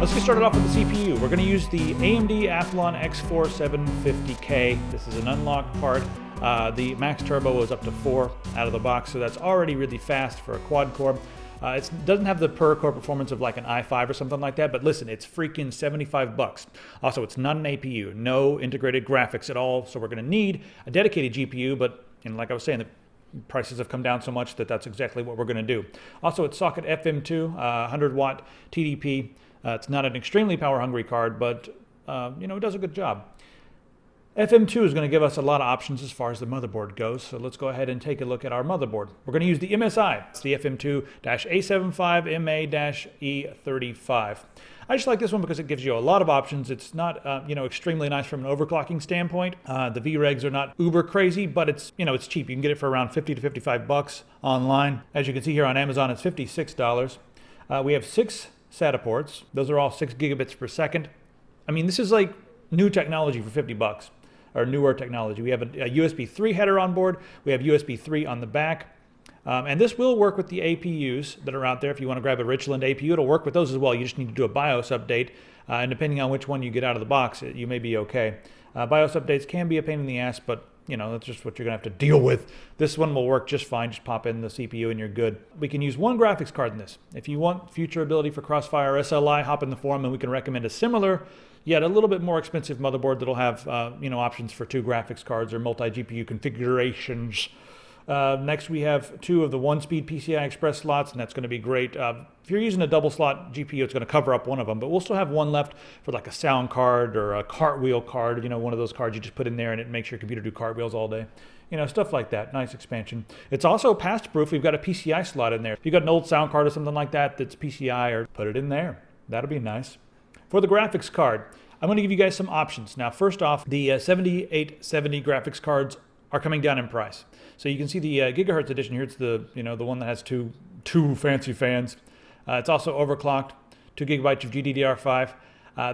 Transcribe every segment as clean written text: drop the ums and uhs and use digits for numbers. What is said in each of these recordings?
Let's get started off with the CPU. We're going to use the AMD Athlon X4 750K. This is an unlocked part. The max turbo is up to 4 out of the box, so that's already really fast for a quad core. It doesn't have the per core performance of like an i5 or something like that, but listen, it's freaking $75. Also, it's not an APU, no integrated graphics at all, so we're going to need a dedicated GPU, but like I was saying, the prices have come down so much that that's exactly what we're going to do. Also, it's socket FM2, 100 watt TDP. It's not an extremely power-hungry card, but it does a good job. FM2 is going to give us a lot of options as far as the motherboard goes, so let's go ahead and take a look at our motherboard. We're going to use the MSI. It's the FM2-A75MA-E35. I just like this one because it gives you a lot of options. It's not, extremely nice from an overclocking standpoint. The VREGs are not uber crazy, but it's cheap. You can get it for around $50 to $55 online. As you can see here on Amazon, it's $56. We have 6 SATA ports. Those are all 6 gigabits per second. I mean, this is like new technology for $50, or newer technology. We have a USB 3 header on board. We have USB 3 on the back. And this will work with the APUs that are out there. If you want to grab a Richland APU, it'll work with those as well. You just need to do a BIOS update. And depending on which one you get out of the box, you may be okay. BIOS updates can be a pain in the ass, but that's just what you're going to have to deal with. This one will work just fine. Just pop in the CPU and you're good. We can use one graphics card in this. If you want future ability for Crossfire SLI, hop in the forum and we can recommend a similar, yet a little bit more expensive motherboard that'll have options for 2 graphics cards or multi-GPU configurations. Next, we have 2 of the 1-speed PCI Express slots, and that's going to be great. If you're using a double slot GPU, it's going to cover up one of them, but we'll still have one left for like a sound card or a cartwheel card, one of those cards you just put in there and it makes your computer do cartwheels all day. Stuff like that. Nice expansion. It's also past-proof. We've got a PCI slot in there. If you've got an old sound card or something like that that's PCI, or put it in there. That'll be nice. For the graphics card, I'm going to give you guys some options. Now, first off, the 7870 graphics cards are coming down in price. So you can see the gigahertz edition here. It's the the one that has two fancy fans. It's also overclocked, 2 gigabytes of GDDR5.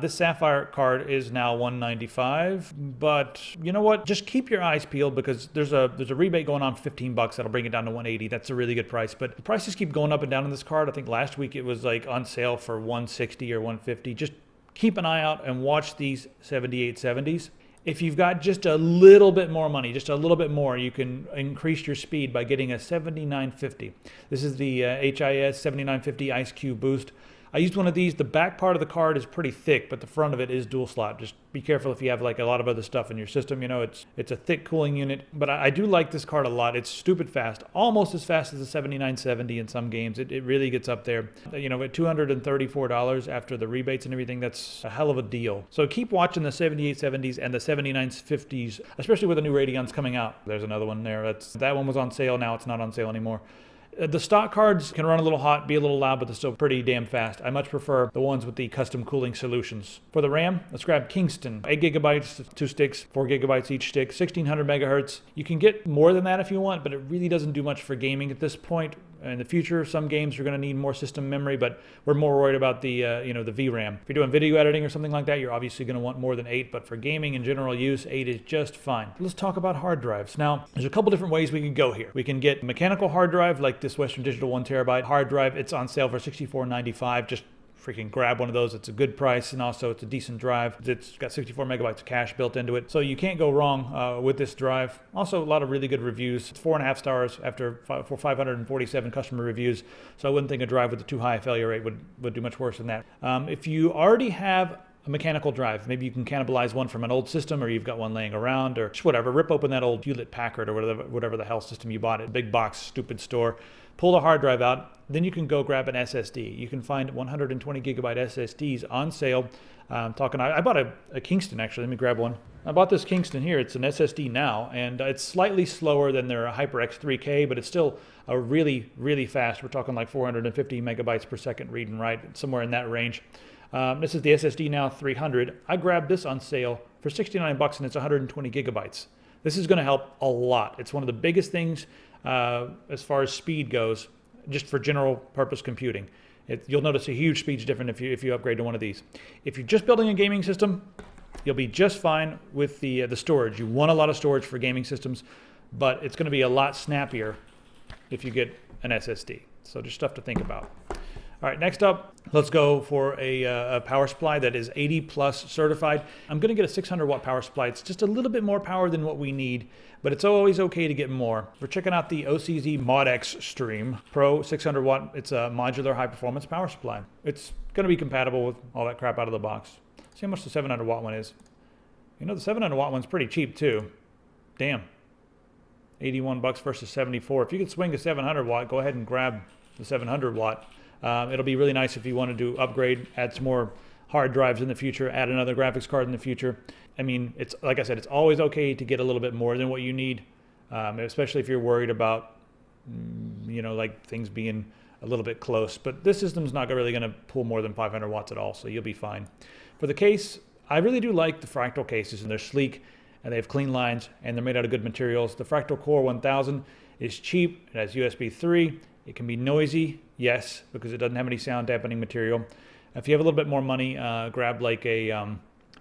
This Sapphire card is now $195, but you know what? Just keep your eyes peeled because there's a rebate going on for $15. That'll bring it down to $180. That's a really good price, but the prices keep going up and down on this card. I think last week it was like on sale for $160 or $150. Just keep an eye out and watch these 7870s. If you've got just a little bit more money, just a little bit more, you can increase your speed by getting a 7950. This is the HIS 7950 Ice Cube Boost. I used one of these. The back part of the card is pretty thick, but the front of it is dual slot. Just be careful if you have like a lot of other stuff in your system. It's a thick cooling unit, but I do like this card a lot. It's stupid fast, almost as fast as the 7970 in some games. It really gets up there. At $234 after the rebates and everything, that's a hell of a deal. So keep watching the 7870s and the 7950s, especially with the new Radeons coming out. There's another one there. That one was on sale. Now it's not on sale anymore. The stock cards can run a little hot, be a little loud, but they're still pretty damn fast. I much prefer the ones with the custom cooling solutions. For the RAM, let's grab Kingston. 8 gigabytes, 2 sticks, 4 gigabytes each stick, 1600 megahertz. You can get more than that if you want, but it really doesn't do much for gaming at this point. In the future, some games are going to need more system memory, but we're more worried about the the VRAM. If you're doing video editing or something like that, you're obviously going to want more than 8, but for gaming and general use, 8 is just fine. Let's talk about hard drives. Now, there's a couple different ways we can go here. We can get a mechanical hard drive, like this Western Digital 1 terabyte hard drive. It's on sale for $64.95. Just freaking grab one of those. It's a good price, and also it's a decent drive. It's got 64 megabytes of cache built into it, so you can't go wrong with this drive. Also, a lot of really good reviews. It's 4.5 stars for 547 customer reviews, so I wouldn't think a drive with a too high a failure rate would do much worse than that. If you already have a mechanical drive, maybe you can cannibalize one from an old system, or you've got one laying around, or just whatever, rip open that old Hewlett-Packard or whatever the hell system you bought at big box stupid store, pull the hard drive out, then you can go grab an SSD. You can find 120 gigabyte SSDs on sale. I bought a Kingston, actually. Let me grab one. I bought this Kingston here. It's an SSD now, and it's slightly slower than their HyperX 3K, but it's still a really, really fast. We're talking like 450 megabytes per second read and write, somewhere in that range. This is the SSD Now 300. I grabbed this on sale for $69, and it's 120 gigabytes. This is going to help a lot. It's one of the biggest things as far as speed goes, just for general purpose computing. You'll notice a huge speed difference if you upgrade to one of these. If you're just building a gaming system, you'll be just fine with the storage. You want a lot of storage for gaming systems, but it's going to be a lot snappier if you get an SSD. So just stuff to think about. All right, next up, let's go for a power supply that is 80 plus certified. I'm going to get a 600 watt power supply. It's just a little bit more power than what we need, but it's always okay to get more. We're checking out the OCZ ModX Stream Pro 600 watt. It's a modular high performance power supply. It's going to be compatible with all that crap out of the box. See how much the 700 watt one is. You know, the 700 watt one's pretty cheap too. Damn. 81 bucks versus 74. If you could swing a 700 watt, go ahead and grab the 700 watt. It'll be really nice if you wanted to upgrade, add some more hard drives in the future, add another graphics card in the future. I mean, it's like I said, it's always okay to get a little bit more than what you need, especially if you're worried about, you know, like things being a little bit close. But this system's not really going to pull more than 500 watts at all, so you'll be fine. For the case, I really do like the Fractal cases, and they're sleek, and they have clean lines, and they're made out of good materials. The Fractal Core 1000 is cheap. It has USB 3. It can be noisy, yes, because it doesn't have any sound dampening material. If you have a little bit more money, grab like a,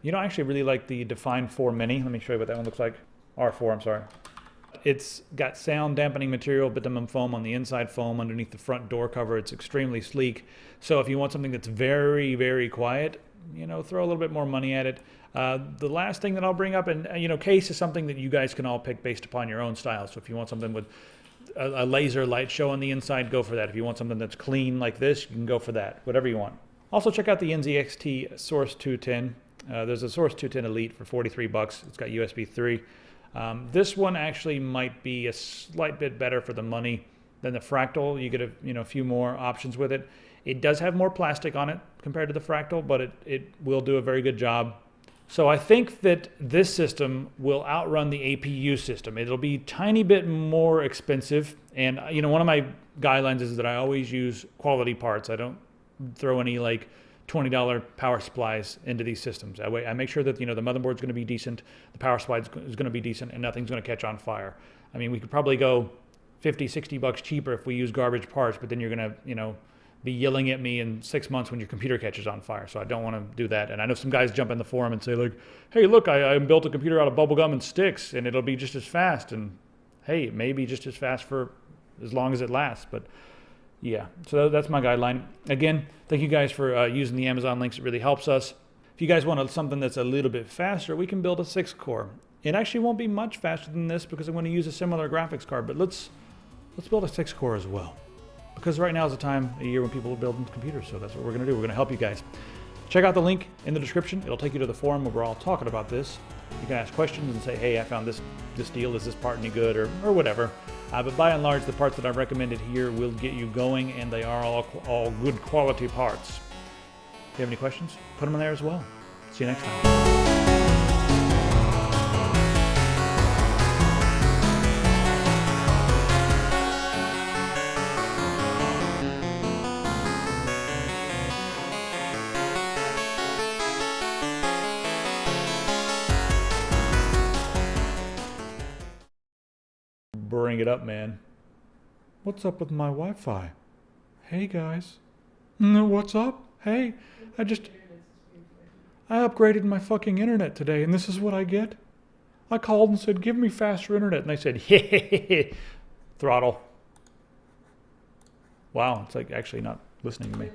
you know, I actually really like the Define 4 Mini. Let me show you what that one looks like. R4, I'm sorry. It's got sound dampening material, bitumen foam on the inside, foam underneath the front door cover. It's extremely sleek. So if you want something that's very, very quiet, you know, throw a little bit more money at it. The last thing that I'll bring up, and you know, case is something that you guys can all pick based upon your own style. So if you want something with a laser light show on the inside, go for that. If you want something that's clean like this, you can go for that. Whatever you want. Also check out the NZXT Source 210. There's a Source 210 Elite for 43 bucks. It's got USB 3. This one actually might be a slight bit better for the money than the Fractal. You get a few more options with it. It does have more plastic on it compared to the Fractal, but it will do a very good job. So I think that this system will outrun the APU system. It'll be a tiny bit more expensive. And you know, one of my guidelines is that I always use quality parts. I don't throw any like $20 power supplies into these systems. That way I make sure that, you know, the motherboard's going to be decent, the power supply is going to be decent, and nothing's going to catch on fire. I mean, we could probably go 50, 60 bucks cheaper if we use garbage parts, but then you're going to, you know, be yelling at me in 6 months when your computer catches on fire. So I don't want to do that. And I know some guys jump in the forum and say like, hey, look, I built a computer out of bubble gum and sticks and it'll be just as fast. And hey, it may be just as fast for as long as it lasts. But yeah, so that's my guideline. Again, thank you guys for using the Amazon links. It really helps us. If you guys want something that's a little bit faster, we can build a 6-core. It actually won't be much faster than this because I'm going to use a similar graphics card, but let's build a 6-core as well. Because right now is the time of year when people are building computers, so that's what we're going to do. We're going to help you guys. Check out the link in the description. It'll take you to the forum where we're all talking about this. You can ask questions and say, hey, I found this deal. Is this part any good or whatever? But by and large, the parts that I've recommended here will get you going, and they are all good quality parts. If you have any questions, put them in there as well. See you next time. Bring it up, man. What's up with my Wi-Fi? Hey guys. What's up? Hey, I upgraded my fucking internet today, and this is what I get? I called and said, give me faster internet, and they said, yeah, throttle. Wow, it's like actually not listening to me.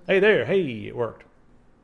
Hey there, hey, it worked.